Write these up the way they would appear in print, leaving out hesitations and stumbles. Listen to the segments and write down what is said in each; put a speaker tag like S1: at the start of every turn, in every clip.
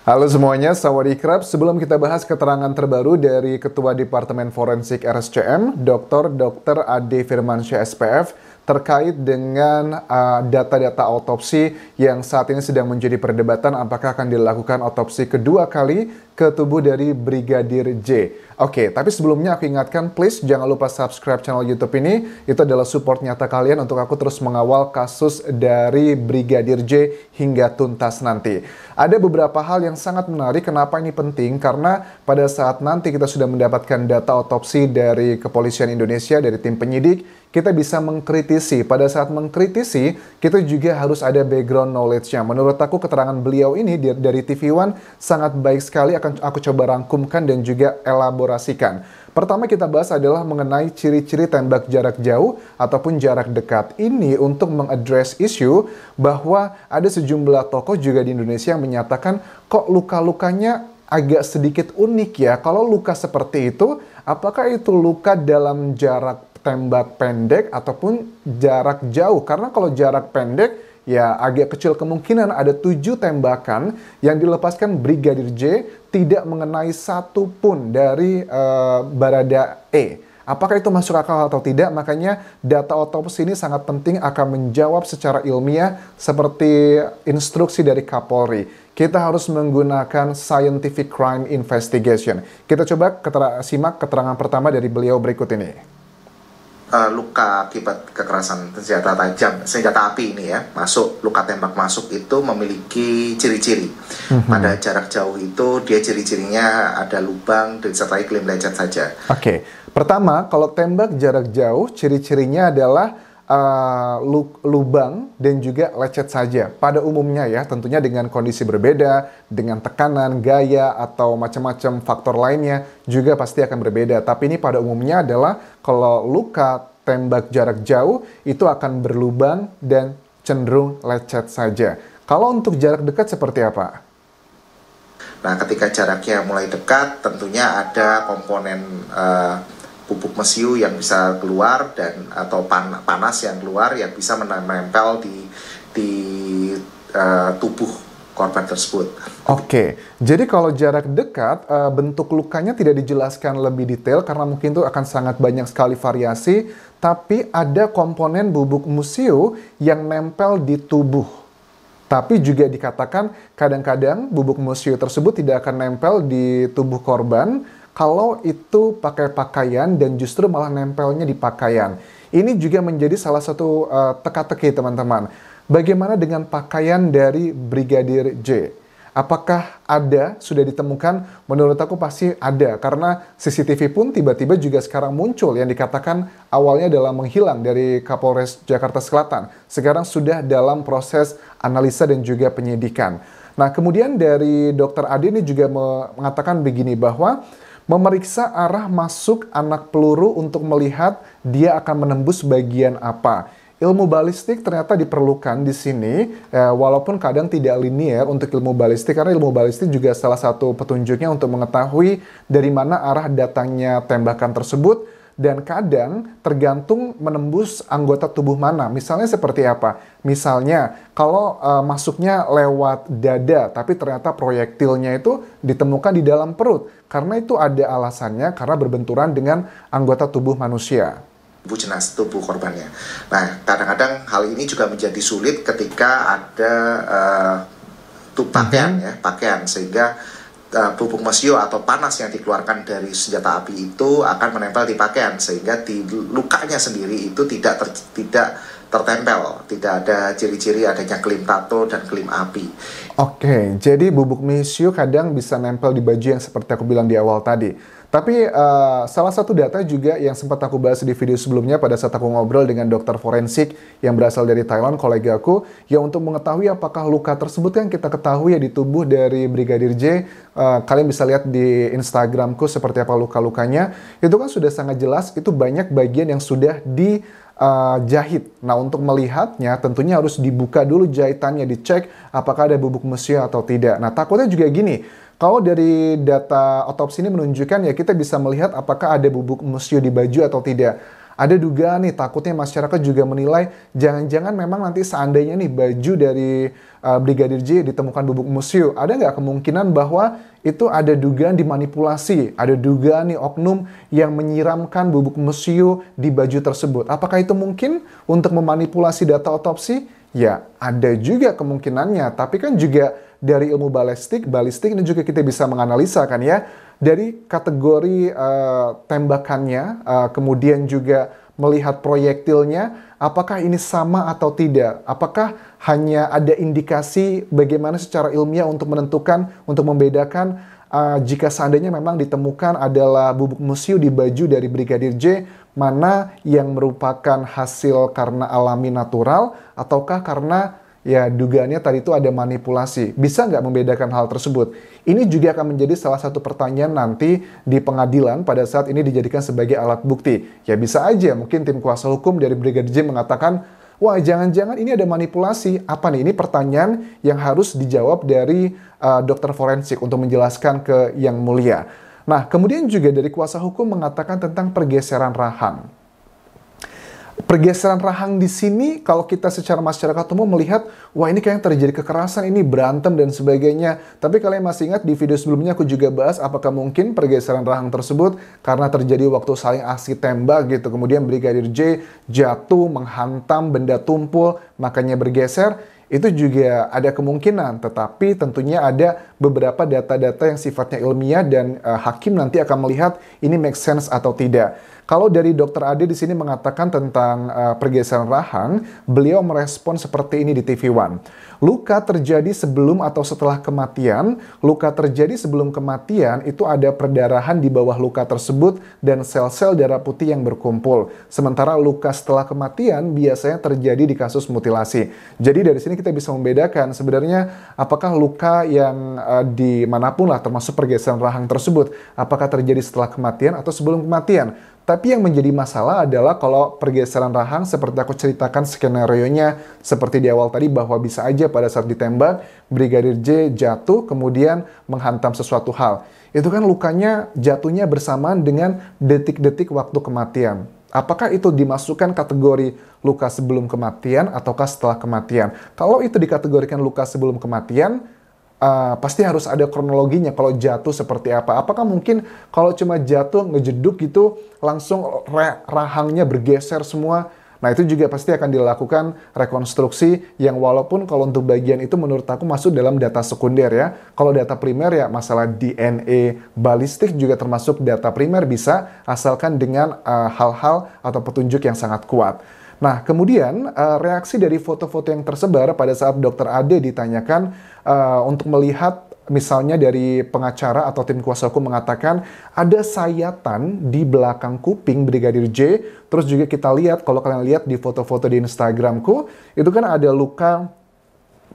S1: Halo semuanya, Sawadee-krap. Sebelum kita bahas keterangan terbaru dari Ketua Departemen Forensik RSCM, Dr. Ade Firmansyah SPF, terkait dengan data-data autopsi yang saat ini sedang menjadi perdebatan apakah akan dilakukan otopsi kedua kali ke tubuh dari Brigadir J. Oke, tapi sebelumnya aku ingatkan, please jangan lupa subscribe channel YouTube ini. Itu adalah support nyata kalian untuk aku terus mengawal kasus dari Brigadir J hingga tuntas nanti. Ada beberapa hal yang sangat menarik. Kenapa ini penting? Karena pada saat nanti kita sudah mendapatkan data otopsi dari Kepolisian Indonesia, dari tim penyidik, kita bisa mengkritisi. Pada saat mengkritisi, kita juga harus ada background knowledge-nya. Menurut aku keterangan beliau ini dari TV One sangat baik sekali. Akan aku coba rangkumkan dan juga elaborasikan. Pertama kita bahas adalah mengenai ciri-ciri tembak jarak jauh ataupun jarak dekat. Ini untuk mengadres isu bahwa ada sejumlah tokoh juga di Indonesia yang menyatakan kok luka-lukanya agak sedikit unik ya. Kalau luka seperti itu, apakah itu luka dalam jarak tembak pendek ataupun jarak jauh? Karena kalau jarak pendek, ya agak kecil kemungkinan ada 7 tembakan yang dilepaskan Brigadir J tidak mengenai satu pun dari Barada E. Apakah itu masuk akal atau tidak? Makanya data otopsi ini sangat penting akan menjawab secara ilmiah seperti instruksi dari Kapolri. Kita harus menggunakan scientific crime investigation. Kita coba simak keterangan pertama dari beliau berikut ini.
S2: Luka akibat kekerasan senjata api ini ya, luka tembak masuk itu memiliki ciri-ciri. Pada jarak jauh itu dia ciri-cirinya ada lubang dan disertai klaim lecet saja.
S1: Oke. Pertama, kalau tembak jarak jauh, ciri-cirinya adalah lubang dan juga lecet saja. Pada umumnya ya, tentunya dengan kondisi berbeda, dengan tekanan, gaya, atau macam-macam faktor lainnya juga pasti akan berbeda. Tapi ini pada umumnya adalah kalau luka tembak jarak jauh itu akan berlubang dan cenderung lecet saja. Kalau untuk jarak dekat seperti apa?
S2: Nah, ketika jaraknya mulai dekat, tentunya ada komponen bubuk mesiu yang bisa keluar atau panas yang keluar yang bisa menempel di tubuh korban tersebut.
S1: Oke, jadi kalau jarak dekat bentuk lukanya tidak dijelaskan lebih detail karena mungkin itu akan sangat banyak sekali variasi, tapi ada komponen bubuk mesiu yang nempel di tubuh. Tapi juga dikatakan kadang-kadang bubuk mesiu tersebut tidak akan nempel di tubuh korban kalau itu pakai pakaian dan justru malah nempelnya di pakaian. Ini juga menjadi salah satu teka-teki teman-teman. Bagaimana dengan pakaian dari Brigadir J? Apakah sudah ditemukan? Menurut aku pasti ada, karena CCTV pun tiba-tiba juga sekarang muncul yang dikatakan awalnya adalah menghilang dari Kapolres Jakarta Selatan. Sekarang sudah dalam proses analisa dan juga penyidikan. Nah, kemudian dari Dr. Ade ini juga mengatakan begini bahwa memeriksa arah masuk anak peluru untuk melihat dia akan menembus bagian apa. Ilmu balistik ternyata diperlukan di sini, walaupun kadang tidak linear untuk ilmu balistik, karena ilmu balistik juga salah satu petunjuknya untuk mengetahui dari mana arah datangnya tembakan tersebut, dan kadang tergantung menembus anggota tubuh mana. Misalnya seperti apa? Misalnya kalau masuknya lewat dada, tapi ternyata proyektilnya itu ditemukan di dalam perut. Karena itu ada alasannya, karena berbenturan dengan anggota tubuh manusia.
S2: Tubuh korbannya. Nah, kadang-kadang hal ini juga menjadi sulit ketika ada pakaian, sehingga bubuk mesiu atau panas yang dikeluarkan dari senjata api itu akan menempel di pakaian, sehingga di lukanya sendiri itu tidak tertempel, tidak ada ciri-ciri adanya klaim tato dan klaim api.
S1: Oke, jadi bubuk mesiu kadang bisa nempel di baju yang seperti aku bilang di awal tadi. Tapi salah satu data juga yang sempat aku bahas di video sebelumnya pada saat aku ngobrol dengan dokter forensik yang berasal dari Thailand, kolega aku, yang untuk mengetahui apakah luka tersebut yang kita ketahui ya di tubuh dari Brigadir J, kalian bisa lihat di Instagramku seperti apa luka-lukanya, itu kan sudah sangat jelas, itu banyak bagian yang sudah dijahit. Nah, untuk melihatnya tentunya harus dibuka dulu jahitannya, dicek apakah ada bubuk mesiu atau tidak. Nah, takutnya juga gini, kalau dari data otopsi ini menunjukkan ya kita bisa melihat apakah ada bubuk mesiu di baju atau tidak. Ada dugaan nih, takutnya masyarakat juga menilai jangan-jangan memang nanti seandainya nih baju dari Brigadir J ditemukan bubuk mesiu, ada nggak kemungkinan bahwa itu ada dugaan dimanipulasi, ada dugaan nih oknum yang menyiramkan bubuk mesiu di baju tersebut. Apakah itu mungkin untuk memanipulasi data otopsi? Ya, ada juga kemungkinannya, tapi kan juga dari ilmu balistik ini juga kita bisa menganalisa kan ya, dari kategori tembakannya, kemudian juga melihat proyektilnya, apakah ini sama atau tidak? Apakah hanya ada indikasi bagaimana secara ilmiah untuk menentukan, untuk membedakan jika seandainya memang ditemukan adalah bubuk mesiu di baju dari Brigadir J, mana yang merupakan hasil karena alami natural, ataukah karena ya dugaannya tadi itu ada manipulasi. Bisa nggak membedakan hal tersebut? Ini juga akan menjadi salah satu pertanyaan nanti di pengadilan pada saat ini dijadikan sebagai alat bukti. Ya bisa aja mungkin tim kuasa hukum dari Brigadir J mengatakan, wah jangan-jangan ini ada manipulasi. Apa nih? Ini pertanyaan yang harus dijawab dari dokter forensik untuk menjelaskan ke yang mulia. Nah, kemudian juga dari kuasa hukum mengatakan tentang pergeseran rahang. Pergeseran rahang di sini kalau kita secara masyarakat umum melihat, wah ini kayaknya terjadi kekerasan, ini berantem dan sebagainya. Tapi kalian masih ingat di video sebelumnya aku juga bahas apakah mungkin pergeseran rahang tersebut karena terjadi waktu saling aksi tembak gitu. Kemudian Brigadir J jatuh menghantam benda tumpul, makanya bergeser. Itu juga ada kemungkinan, tetapi tentunya ada beberapa data-data yang sifatnya ilmiah dan hakim nanti akan melihat ini make sense atau tidak. Kalau dari Dr. Ade di sini mengatakan tentang pergeseran rahang, beliau merespon seperti ini di TV One. Luka terjadi sebelum atau setelah kematian. Luka terjadi sebelum kematian itu ada perdarahan di bawah luka tersebut dan sel-sel darah putih yang berkumpul. Sementara luka setelah kematian biasanya terjadi di kasus mutilasi. Jadi dari sini kita bisa membedakan sebenarnya apakah luka yang dimanapun lah termasuk pergeseran rahang tersebut, apakah terjadi setelah kematian atau sebelum kematian. Tapi yang menjadi masalah adalah kalau pergeseran rahang seperti aku ceritakan skenario-nya seperti di awal tadi bahwa bisa aja pada saat ditembak Brigadir J jatuh kemudian menghantam sesuatu hal. Itu kan lukanya jatuhnya bersamaan dengan detik-detik waktu kematian. Apakah itu dimasukkan kategori luka sebelum kematian ataukah setelah kematian? Kalau itu dikategorikan luka sebelum kematian, pasti harus ada kronologinya kalau jatuh seperti apa. Apakah mungkin kalau cuma jatuh ngejeduk gitu langsung rahangnya bergeser semua? Nah itu juga pasti akan dilakukan rekonstruksi yang walaupun kalau untuk bagian itu menurut aku masuk dalam data sekunder ya. Kalau data primer ya masalah DNA balistik juga termasuk data primer bisa asalkan dengan hal-hal atau petunjuk yang sangat kuat. Nah, kemudian reaksi dari foto-foto yang tersebar pada saat Dr. Ade ditanyakan untuk melihat misalnya dari pengacara atau tim kuasa hukum mengatakan ada sayatan di belakang kuping Brigadir J. Terus juga kita lihat, kalau kalian lihat di foto-foto di Instagramku, itu kan ada luka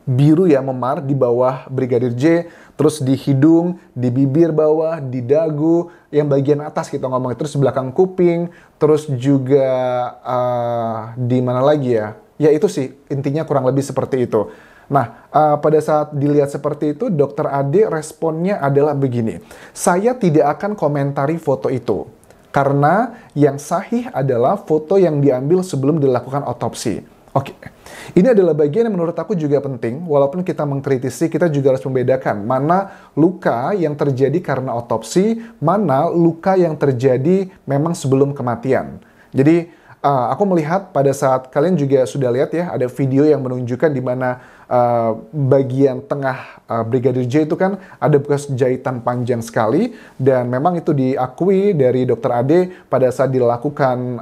S1: biru ya memar di bawah Brigadir J, terus di hidung, di bibir bawah, di dagu, yang bagian atas kita ngomong, terus belakang kuping, terus juga di mana lagi ya? Ya itu sih intinya kurang lebih seperti itu. Nah, pada saat dilihat seperti itu, Dr. Ade responnya adalah begini. Saya tidak akan komentari foto itu. Karena yang sahih adalah foto yang diambil sebelum dilakukan otopsi. Oke, ini adalah bagian yang menurut aku juga penting. Walaupun kita mengkritisi, kita juga harus membedakan mana luka yang terjadi karena otopsi, mana luka yang terjadi memang sebelum kematian. Jadi, aku melihat pada saat kalian juga sudah lihat ya, ada video yang menunjukkan di mana bagian tengah Brigadir J itu kan ada bekas jahitan panjang sekali dan memang itu diakui dari Dr. Ade pada saat dilakukan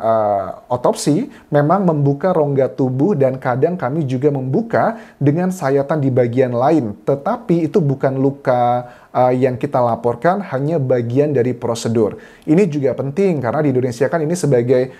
S1: otopsi memang membuka rongga tubuh dan kadang kami juga membuka dengan sayatan di bagian lain, tetapi itu bukan luka yang kita laporkan, hanya bagian dari prosedur. Ini juga penting karena di Indonesia kan ini sebagai,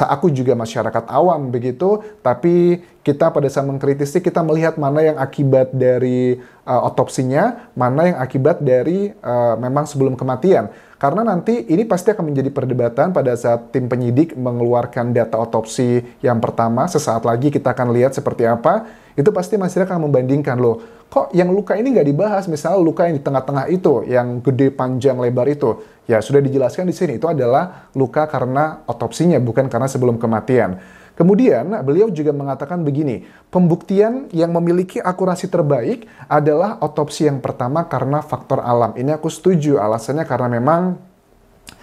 S1: aku juga masyarakat awam begitu, tapi kita pada saat mengkritisi kita melihat mana yang akibat dari otopsinya, mana yang akibat dari memang sebelum kematian. Karena nanti ini pasti akan menjadi perdebatan pada saat tim penyidik mengeluarkan data otopsi yang pertama. Sesaat lagi kita akan lihat seperti apa. Itu pasti masyarakat akan membandingkan, loh, kok yang luka ini nggak dibahas? Misalnya luka yang di tengah-tengah itu, yang gede, panjang, lebar itu. Ya, sudah dijelaskan di sini. Itu adalah luka karena otopsinya, bukan karena sebelum kematian. Kemudian, beliau juga mengatakan begini, pembuktian yang memiliki akurasi terbaik adalah otopsi yang pertama karena faktor alam. Ini aku setuju, alasannya karena memang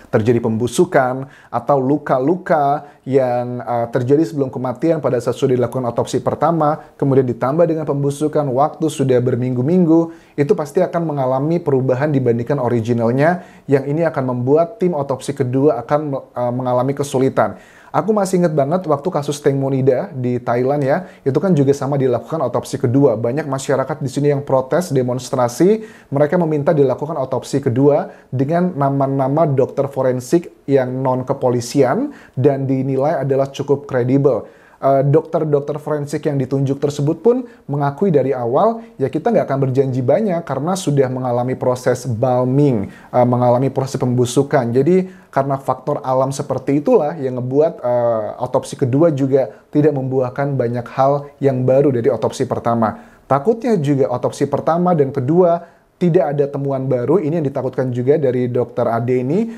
S1: terjadi pembusukan atau luka-luka yang terjadi sebelum kematian pada saat sudah dilakukan otopsi pertama, kemudian ditambah dengan pembusukan, waktu sudah berminggu-minggu, itu pasti akan mengalami perubahan dibandingkan originalnya, yang ini akan membuat tim otopsi kedua akan mengalami kesulitan. Aku masih ingat banget waktu kasus Teng Monida di Thailand ya, itu kan juga sama dilakukan otopsi kedua. Banyak masyarakat di sini yang protes, demonstrasi, mereka meminta dilakukan otopsi kedua dengan nama-nama dokter forensik yang non-kepolisian dan dinilai adalah cukup kredibel. Dokter-dokter forensik yang ditunjuk tersebut pun mengakui dari awal, ya kita nggak akan berjanji banyak karena sudah mengalami proses balming, mengalami proses pembusukan. Jadi karena faktor alam seperti itulah yang ngebuat otopsi kedua juga tidak membuahkan banyak hal yang baru dari otopsi pertama. Takutnya juga otopsi pertama dan kedua tidak ada temuan baru, ini yang ditakutkan juga dari Dr. Ade ini,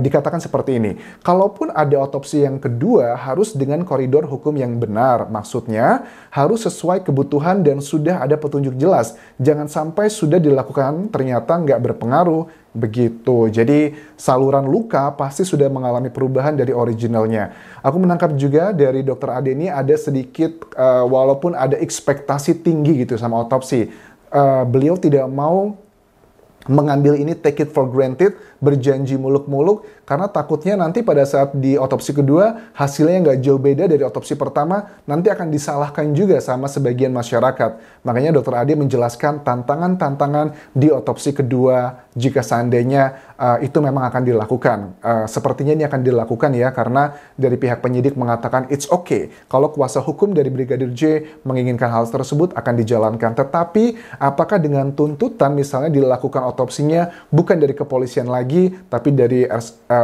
S1: dikatakan seperti ini. Kalaupun ada otopsi yang kedua, harus dengan koridor hukum yang benar. Maksudnya, harus sesuai kebutuhan dan sudah ada petunjuk jelas. Jangan sampai sudah dilakukan, ternyata nggak berpengaruh, begitu. Jadi, saluran luka pasti sudah mengalami perubahan dari originalnya. Aku menangkap juga dari Dr. Ade ini ada sedikit, walaupun ada ekspektasi tinggi gitu sama otopsi, beliau tidak mau mengambil ini take it for granted, berjanji muluk-muluk, karena takutnya nanti pada saat di otopsi kedua, hasilnya nggak jauh beda dari otopsi pertama, nanti akan disalahkan juga sama sebagian masyarakat. Makanya Dr. Ade menjelaskan tantangan-tantangan di otopsi kedua, jika seandainya itu memang akan dilakukan. Sepertinya ini akan dilakukan ya, karena dari pihak penyidik mengatakan it's okay. Kalau kuasa hukum dari Brigadir J menginginkan hal tersebut akan dijalankan. Tetapi apakah dengan tuntutan misalnya dilakukan otopsinya bukan dari kepolisian lagi, tapi dari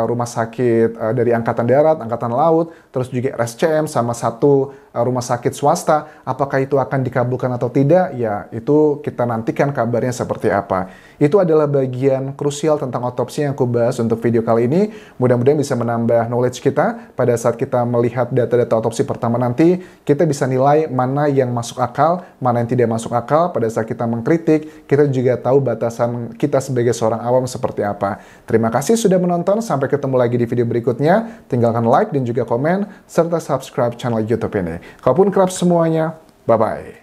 S1: rumah sakit, dari Angkatan Darat, Angkatan Laut, terus juga RSCM sama satu rumah sakit swasta, apakah itu akan dikabulkan atau tidak? Ya, itu kita nantikan kabarnya seperti apa. Itu adalah bagian krusial tentang otopsi yang aku bahas untuk video kali ini. Mudah-mudahan bisa menambah knowledge kita pada saat kita melihat data-data otopsi pertama nanti, kita bisa nilai mana yang masuk akal, mana yang tidak masuk akal. Pada saat kita mengkritik, kita juga tahu batasan kita sebagai seorang awam seperti apa. Terima kasih sudah menonton, sampai ketemu lagi di video berikutnya. Tinggalkan like dan juga komen, serta subscribe channel YouTube ini. Kalaupun kerap semuanya, bye-bye.